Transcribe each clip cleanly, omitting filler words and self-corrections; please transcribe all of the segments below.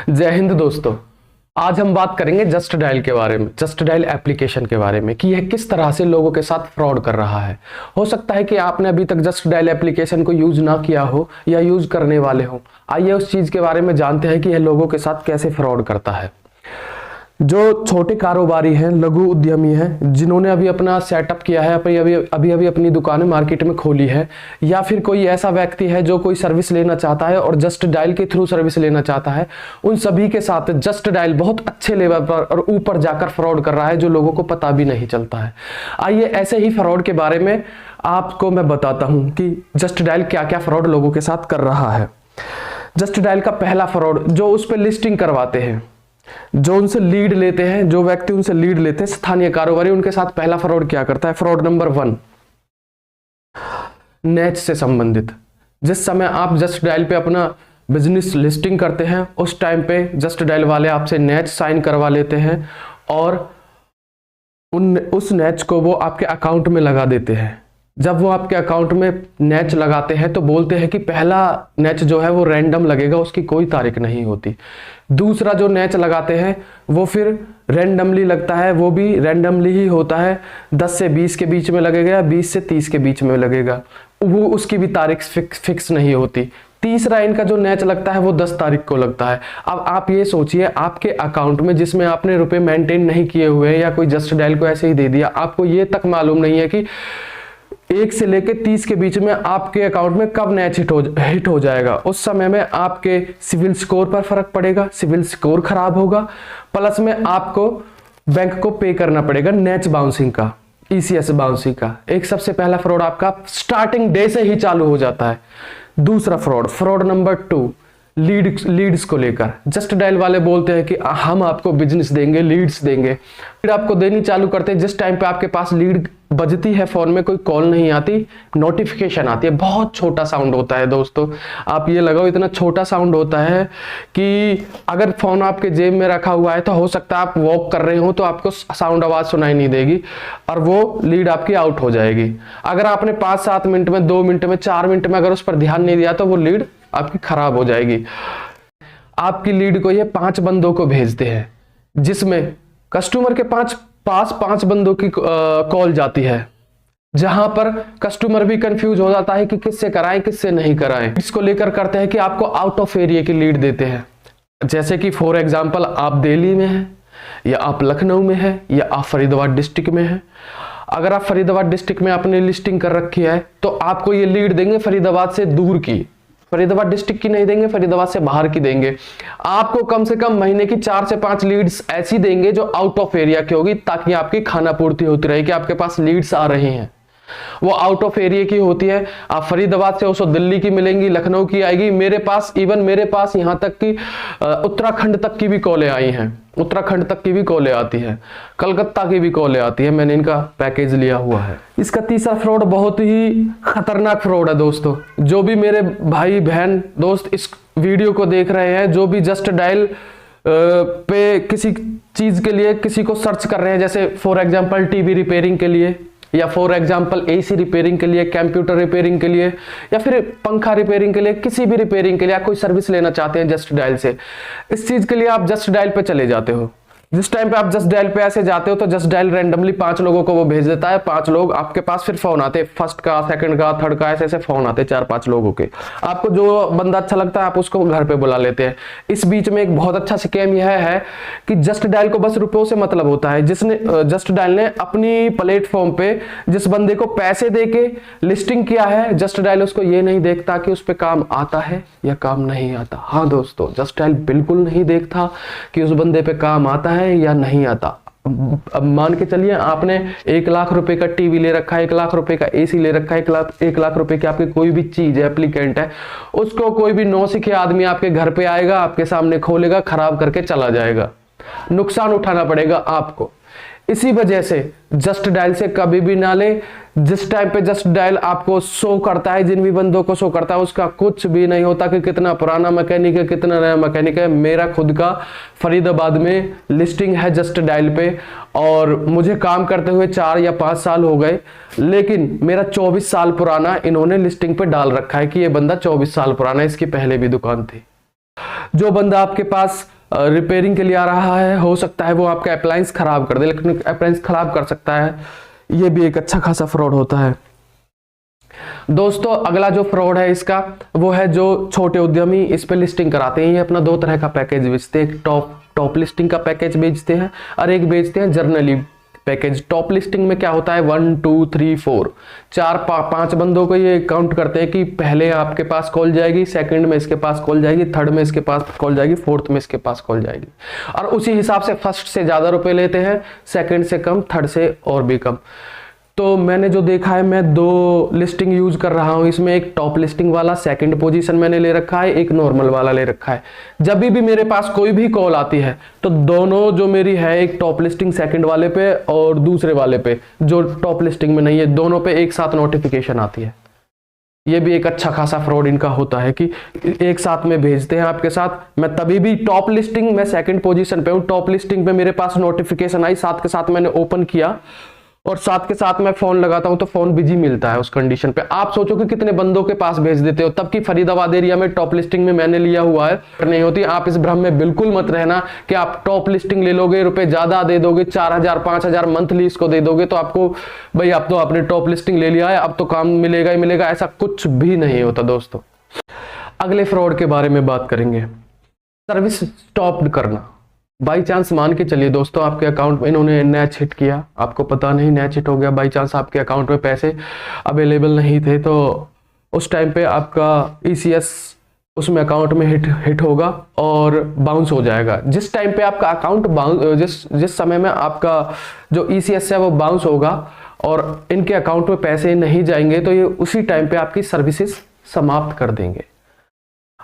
जय हिंद दोस्तों। आज हम बात करेंगे जस्ट डायल के बारे में, जस्ट डायल एप्लीकेशन के बारे में कि यह किस तरह से लोगों के साथ फ्रॉड कर रहा है। हो सकता है कि आपने अभी तक जस्ट डायल एप्लीकेशन को यूज ना किया हो या यूज करने वाले हो। आइए उस चीज के बारे में जानते हैं कि यह लोगों के साथ कैसे फ्रॉड करता है। जो छोटे कारोबारी हैं, लघु उद्यमी हैं, जिन्होंने अभी अपना सेटअप किया है, अभी अपनी दुकानें मार्केट में खोली है, या फिर कोई ऐसा व्यक्ति है जो कोई सर्विस लेना चाहता है और जस्ट डायल के थ्रू सर्विस लेना चाहता है, उन सभी के साथ जस्ट डायल बहुत अच्छे लेवल पर और ऊपर जाकर फ्रॉड कर रहा है, जो लोगों को पता भी नहीं चलता है। आइए ऐसे ही फ्रॉड के बारे में आपको मैं बताता हूं कि जस्ट डायल क्या क्या फ्रॉड लोगों के साथ कर रहा है। जस्ट डायल का पहला फ्रॉड, जो उस पर लिस्टिंग करवाते हैं, जो उनसे लीड लेते हैं, जो व्यक्ति उनसे लीड लेते हैं, स्थानीय कारोबारी, उनके साथ पहला फ्रॉड क्या करता है। फ्रॉड नंबर 1, नेच से संबंधित। जिस समय आप जस्ट डायल पे अपना बिजनेस लिस्टिंग करते हैं, उस टाइम पे जस्ट डायल वाले आपसे नेच साइन करवा लेते हैं और उस नेच को वो आपके अकाउंट में लगा देते हैं। जब वो आपके अकाउंट में नेच लगाते हैं तो बोलते हैं कि पहला नेच जो है वो रैंडम लगेगा, उसकी कोई तारीख नहीं होती। दूसरा जो नेच लगाते हैं वो फिर रैंडमली लगता है, वो भी रैंडमली ही होता है। 10 से 20 के बीच में लगेगा, 20 से 30 के बीच में लगेगा, वो उसकी भी तारीख फिक्स नहीं होती। तीसरा इनका जो नेच लगता है वो 10 तारीख को लगता है। अब आप ये सोचिए, आपके अकाउंट में जिसमें आपने रुपए मेंटेन नहीं किए हुए हैं या कोई जस्ट डायल को ऐसे ही दे दिया, आपको ये तक मालूम नहीं है कि 1 से लेकर 30 के बीच में आपके अकाउंट में कब नेच हिट हो जाएगा। उस समय में आपके सिविल स्कोर पर फर्क पड़ेगा, सिविल स्कोर खराब होगा, प्लस में आपको बैंक को पे करना पड़ेगा नेच बाउंसिंग का, ECS बाउंसिंग का। एक सबसे पहला फ्रॉड आपका स्टार्टिंग डे से ही चालू हो जाता है। दूसरा फ्रॉड नंबर 2, लीड्स को लेकर। जस्ट डायल वाले बोलते हैं कि हम आपको बिजनेस देंगे, लीड्स देंगे। लीड आपको देनी चालू करते हैं जिस टाइम पे आपके पास लीड बजती है, फोन में कोई कॉल नहीं आती, नोटिफिकेशन आती है। बहुत छोटा साउंड होता है दोस्तों, आप ये लगाओ, इतना छोटा साउंड होता है कि अगर फोन आपके जेब में रखा हुआ है तो हो सकता है आप वॉक कर रहे हो तो आपको साउंड आवाज सुनाई नहीं देगी और वो लीड आपकी आउट हो जाएगी। अगर आपने 5-7 मिनट में, 2 मिनट में, 4 मिनट में अगर उस पर ध्यान नहीं दिया तो वो लीड आपकी खराब हो जाएगी। आपकी लीड को ये 5 बंदों को भेजते हैं, जिसमें कस्टमर के पास 5 बंदों की कॉल जाती है, जहां पर कस्टमर भी कंफ्यूज हो जाता है कि किससे कराएं किससे नहीं कराएं। इसको लेकर करते हैं कि आपको आउट ऑफ एरिया की लीड देते हैं। जैसे कि फॉर एग्जांपल आप दिल्ली में हैं, या आप लखनऊ में हैं, या आप फरीदाबाद डिस्ट्रिक्ट में हैं। अगर आप फरीदाबाद डिस्ट्रिक्ट में आपने लिस्टिंग कर रखी है तो आपको ये लीड देंगे फरीदाबाद से दूर की, फरीदाबाद डिस्ट्रिक्ट की नहीं देंगे, फरीदाबाद से बाहर की देंगे। आपको कम से कम महीने की 4 से 5 लीड्स ऐसी देंगे जो आउट ऑफ एरिया की होगी, ताकि आपकी खाना पूर्ति होती रहे कि आपके पास लीड्स आ रही हैं। वो आउट ऑफ एरिया की होती है। आप फरीदाबाद से उसको दिल्ली की मिलेंगी, लखनऊ की आएगी। मेरे पास यहां तक कि उत्तराखंड तक की भी कॉलें आई हैं, उत्तराखंड तक की भी कॉलें आती है, कलकत्ता की भी कॉलें आती है। मैंने इनका पैकेज लिया हुआ है। इसका तीसरा फ्रॉड बहुत ही खतरनाक फ्रॉड है दोस्तों। जो भी मेरे भाई बहन दोस्त इस वीडियो को देख रहे हैं, जो भी जस्ट डायल पे किसी चीज के लिए किसी को सर्च कर रहे हैं, जैसे फॉर एग्जांपल टीवी रिपेयरिंग के लिए, या फॉर एग्जांपल AC रिपेयरिंग के लिए, कंप्यूटर रिपेयरिंग के लिए, या फिर पंखा रिपेयरिंग के लिए, किसी भी रिपेयरिंग के लिए आप कोई सर्विस लेना चाहते हैं जस्ट डायल से, इस चीज के लिए आप जस्ट डायल पे चले जाते हो। जिस टाइम पे आप जस्ट डायल पे ऐसे जाते हो तो जस्ट डायल रैंडमली 5 लोगों को वो भेज देता है। 5 लोग आपके पास फिर फोन आते हैं, फर्स्ट का, सेकंड का, थर्ड का, ऐसे फोन आते हैं 4-5 लोगों के। आपको जो बंदा अच्छा लगता है आप उसको घर पे बुला लेते हैं। इस बीच में एक बहुत अच्छा स्कैम यह है कि जस्ट डायल को बस रुपयों से मतलब होता है। जिसने जस्ट डायल ने अपनी प्लेटफॉर्म पे जिस बंदे को पैसे दे के लिस्टिंग किया है, जस्ट डायल उसको ये नहीं देखता कि उस पर काम आता है या काम नहीं आता। हाँ दोस्तों, जस्ट डायल बिल्कुल नहीं देखता कि उस बंदे पे काम आता है या नहीं आता। अब मान के चलिए आपने 1 लाख रुपए का टीवी ले रखा है, 1 लाख रुपए का AC ले रखा है, 1 लाख रुपए की आपकी कोई भी चीज है, एप्लीकेंट है, उसको कोई भी नौसिखिए आदमी आपके घर पे आएगा, आपके सामने खोलेगा, खराब करके चला जाएगा, नुकसान उठाना पड़ेगा आपको। इसी वजह से जस्ट डायल से कभी भी ना ले। जिस टाइम पे जस्ट डायल आपको शो करता है, जिन भी बंदों को शो करता है, उसका कुछ भी नहीं होता कि कितना पुराना मैकेनिक है, कितना नया मैकेनिक है। मेरा खुद का फरीदाबाद में लिस्टिंग है जस्ट डायल पे, और मुझे काम करते हुए 4 या 5 साल हो गए, लेकिन मेरा 24 साल पुराना इन्होंने लिस्टिंग पे डाल रखा है कि ये बंदा 24 साल पुराना है, इसकी पहले भी दुकान थी। जो बंदा आपके पास रिपेयरिंग के लिए आ रहा है, हो सकता है वो आपका अप्लायंस खराब कर दे, लेकिन अप्लायंस खराब कर सकता है, ये भी एक अच्छा खासा फ्रॉड होता है। दोस्तों अगला जो फ्रॉड है इसका वो है जो छोटे उद्यमी इस पे लिस्टिंग कराते हैं। ये अपना दो तरह का पैकेज बेचते हैं, एक टॉप लिस्टिंग का पैकेज बेचते हैं और एक बेचते हैं जर्नली पैकेज। टॉप लिस्टिंग में क्या होता है, 1 2 3 4 4 5 बंदों को ये काउंट करते हैं कि पहले आपके पास कॉल जाएगी, सेकंड में इसके पास कॉल जाएगी, थर्ड में इसके पास कॉल जाएगी, फोर्थ में इसके पास कॉल जाएगी, और उसी हिसाब से फर्स्ट से ज्यादा रुपए लेते हैं, सेकंड से कम, थर्ड से और भी कम। तो मैंने जो देखा है, मैं 2 लिस्टिंग यूज कर रहा हूं, इसमें एक टॉप लिस्टिंग वाला सेकंड पोजीशन मैंने ले रखा है, एक नॉर्मल वाला ले रखा है। जब भी मेरे पास कोई भी कॉल आती है तो दोनों जो मेरी है, एक टॉप लिस्टिंग सेकंड वाले पे और दूसरे वाले पे जो टॉप लिस्टिंग में नहीं है, दोनों पे एक साथ नोटिफिकेशन आती है। ये भी एक अच्छा खासा फ्रॉड इनका होता है कि एक साथ में भेजते हैं आपके साथ। मैं तभी भी टॉप लिस्टिंग, मैं सेकंड पोजीशन पे हूं, टॉप लिस्टिंग पे मेरे पास नोटिफिकेशन आई, साथ के साथ मैंने ओपन किया और साथ के साथ मैं फोन लगाता हूं तो फोन बिजी मिलता है उस कंडीशन पे। आप सोचो कि कितने बंदों के पास भेज देते हो, तब की फरीदाबाद एरिया में टॉप लिस्टिंग में मैंने लिया हुआ है, नहीं होती। आप इस भ्रम में बिल्कुल मत रहना कि आप टॉप लिस्टिंग ले लोगे, रुपए ज्यादा दे दोगे, 4000 5000 मंथली इसको दे दोगे तो आपको भाई अब तो आपने टॉप लिस्टिंग ले लिया है, अब तो काम मिलेगा ही मिलेगा, ऐसा कुछ भी नहीं होता दोस्तों। अगले फ्रॉड के बारे में बात करेंगे, सर्विस स्टॉप करना। बाई चांस मान के चलिए दोस्तों, आपके अकाउंट में इन्होंने नैच हिट किया, आपको पता नहीं नैच हिट हो गया, बाई चांस आपके अकाउंट में पैसे अवेलेबल नहीं थे, तो उस टाइम पे आपका ECS उसमें अकाउंट में हिट होगा और बाउंस हो जाएगा। जिस टाइम पे आपका अकाउंट जिस समय में आपका जो ECS है वो बाउंस होगा और इनके अकाउंट में पैसे नहीं जाएंगे, तो ये उसी टाइम पे आपकी सर्विसेज समाप्त कर देंगे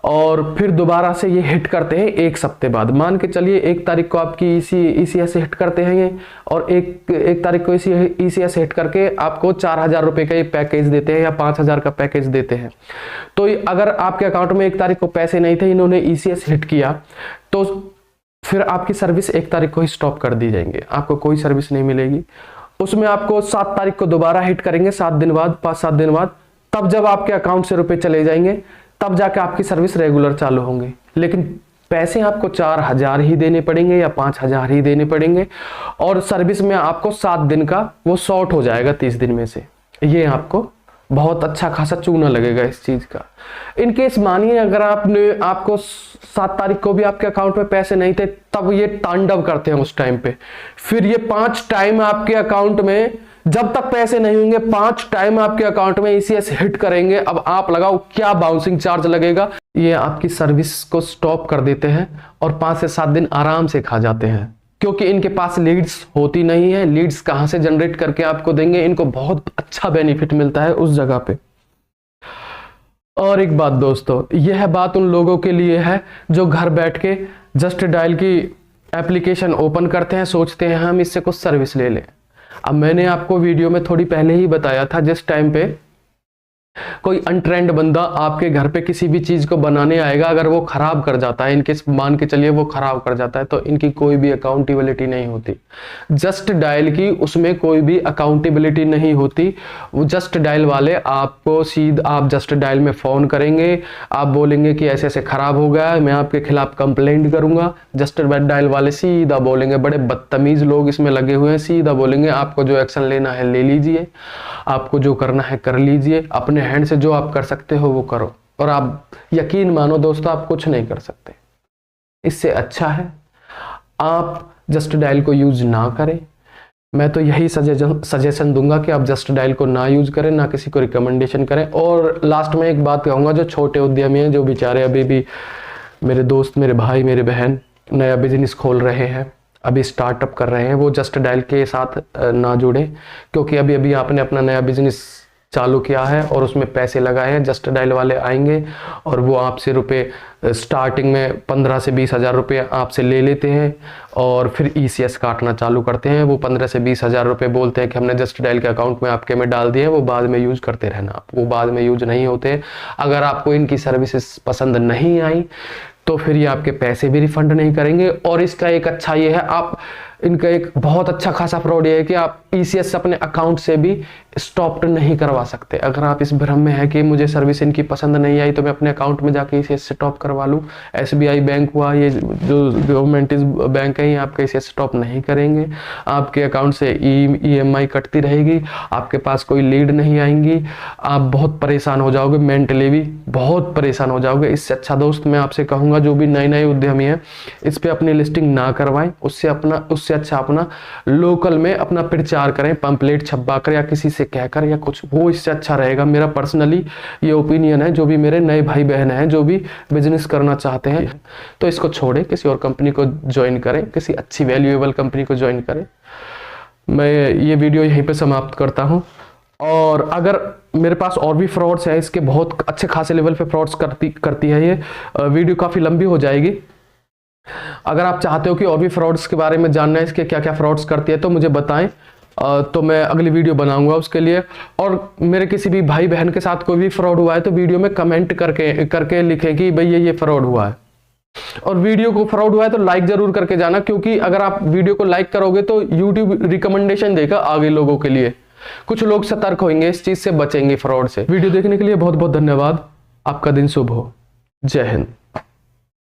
और फिर दोबारा से ये हिट करते हैं 1 हफ्ते बाद। मान के चलिए 1 तारीख को आपकी ECS हिट करते हैं ये, और एक तारीख को ECS हिट करके आपको 4000 रुपए का ये पैकेज देते हैं या 5000 का पैकेज देते हैं। तो अगर आपके अकाउंट में 1 तारीख को पैसे नहीं थे, इन्होंने ECS हिट किया, तो फिर आपकी सर्विस 1 तारीख को ही स्टॉप कर दी जाएंगे, आपको कोई सर्विस नहीं मिलेगी। उसमें आपको 7 तारीख को दोबारा हिट करेंगे, 7 दिन बाद, 5-7 दिन बाद, तब जब आपके अकाउंट से रुपए चले जाएंगे तब जाके आपकी सर्विस रेगुलर चालू होंगी। लेकिन पैसे आपको 4000 ही देने पड़ेंगे या 5000 ही देने पड़ेंगे, और सर्विस में आपको 7 दिन का वो शॉर्ट हो जाएगा 30 दिन में से। ये आपको बहुत अच्छा खासा चूना लगेगा इस चीज का। इनकेस मानिए अगर आपको 7 तारीख को भी आपके अकाउंट में पैसे नहीं थे, तब ये तांडव करते हैं उस टाइम पे। फिर ये 5 टाइम आपके अकाउंट में, जब तक पैसे नहीं होंगे 5 टाइम आपके अकाउंट में ECS हिट करेंगे। अब आप लगाओ क्या बाउंसिंग चार्ज लगेगा। ये आपकी सर्विस को स्टॉप कर देते हैं और 5 से 7 दिन आराम से खा जाते हैं, क्योंकि इनके पास लीड्स होती नहीं है। लीड्स कहां से जनरेट करके आपको देंगे, इनको बहुत अच्छा बेनिफिट मिलता है उस जगह पे। और एक बात दोस्तों, यह बात उन लोगों के लिए है जो घर बैठ के जस्ट डायल की एप्लीकेशन ओपन करते हैं, सोचते हैं हम इससे कुछ सर्विस ले लें। अब मैंने आपको वीडियो में थोड़ी पहले ही बताया था, जिस टाइम पे कोई अनट्रेंड बंदा आपके घर पे किसी भी चीज को बनाने आएगा, अगर वो खराब कर जाता है, इनके मान के चलिए वो खराब कर जाता है, तो इनकी कोई भी अकाउंटेबिलिटी नहीं होती। जस्ट डायल की उसमें कोई भी अकाउंटेबिलिटी नहीं होती। वो जस्ट डायल वाले आपको आप जस्ट डायल में फोन करेंगे, आप बोलेंगे कि ऐसे ऐसे खराब हो गया है, मैं आपके खिलाफ कंप्लेंट करूंगा। जस्ट डायल वाले सीधा बोलेंगे, बड़े बदतमीज लोग इसमें लगे हुए हैं, सीधा बोलेंगे आपको जो एक्शन लेना है ले लीजिए, आपको जो करना है कर लीजिए, अपने हैंड से जो आप कर सकते हो वो करो। और आप यकीन मानो दोस्तों, आप कुछ नहीं कर सकते। इससे अच्छा है आप जस्ट डायल को यूज ना करें। मैं तो यही सजेशन दूंगा कि आप जस्ट डायल को ना यूज करें, ना किसी को रिकमेंडेशन करें। और लास्ट में एक बात कहूंगा, जो छोटे उद्यमी हैं, जो बेचारे अभी भी मेरे दोस्त, मेरे भाई, मेरे बहन नया बिजनेस खोल रहे हैं, अभी स्टार्टअप कर रहे हैं, वो जस्ट डायल के साथ ना जुड़े, क्योंकि अभी अभी आपने अपना नया बिजनेस चालू किया है और उसमें पैसे लगाए हैं। जस्ट डायल वाले आएंगे और वो आपसे रुपए स्टार्टिंग में 15 से 20 हज़ार रुपये आपसे ले लेते हैं और फिर ECS काटना चालू करते हैं। वो 15 से 20 हज़ार रुपये बोलते हैं कि हमने जस्ट डायल के अकाउंट में आपके में डाल दिए, वो बाद में यूज करते रहना आप, वो बाद में यूज नहीं होते। अगर आपको इनकी सर्विसेज पसंद नहीं आई तो फिर ये आपके पैसे भी रिफंड नहीं करेंगे। और इसका एक अच्छा ये है, आप इनका एक बहुत अच्छा खासा फ्रॉड ये है कि आप ईसीएस अपने अकाउंट से भी स्टॉप नहीं करवा सकते। अगर आप इस भ्रम में है कि मुझे सर्विस इनकी पसंद नहीं आई तो मैं अपने अकाउंट में जाके ईसीएस स्टॉप करवा लूँ, एसबीआई बैंक हुआ, ये जो गवर्नमेंट बैंक है, ये आपका ईसीएस स्टॉप नहीं करेंगे। आपके अकाउंट से ईएमआई कटती रहेगी, आपके पास कोई लीड नहीं आएंगी, आप बहुत परेशान हो जाओगे, मेंटली भी बहुत परेशान हो जाओगे। इससे अच्छा दोस्त मैं आपसे कहूँगा जो भी नए नए उद्यमी हैं इस पर अपनी लिस्टिंग ना करवाएं, उससे अच्छा अपना लोकल में अपना प्रचार करें, पंपलेट छपवा कर या किसी से कहकर या कुछ, वो इससे अच्छा रहेगा। मेरा पर्सनली ये ओपिनियन है। जो भी मेरे नए भाई बहन हैं जो भी बिजनेस करना चाहते हैं तो इसको छोड़े, किसी और कंपनी को ज्वाइन करें, किसी अच्छी वैल्यूएबल कंपनी को ज्वाइन करें। मैं ये वीडियो यहीं पे समाप्त करता हूं। और अगर मेरे पास और भी फ्रॉड्स है, इसके बहुत अच्छे खासे लेवल पे फ्रॉड्स करती है ये वीडियो काफ़ी लंबी हो जाएगी। अगर आप चाहते हो कि और भी फ्रॉड्स के बारे में जानना है, इसके क्या क्या फ्रॉड्स करती है, तो मुझे बताएं, तो मैं अगली वीडियो बनाऊंगा उसके लिए। और मेरे किसी भी भाई बहन के साथ कोई भी फ्रॉड हुआ है तो वीडियो में कमेंट करके लिखें कि भाई ये फ्रॉड हुआ है। और वीडियो को फ्रॉड हुआ है तो लाइक जरूर करके जाना, क्योंकि अगर आप वीडियो को लाइक करोगे तो यूट्यूब रिकमेंडेशन देगा आगे लोगों के लिए, कुछ लोग सतर्क होंगे, इस चीज से बचेंगे, फ्रॉड से। वीडियो देखने के लिए बहुत बहुत धन्यवाद। आपका दिन शुभ हो। जय हिंद।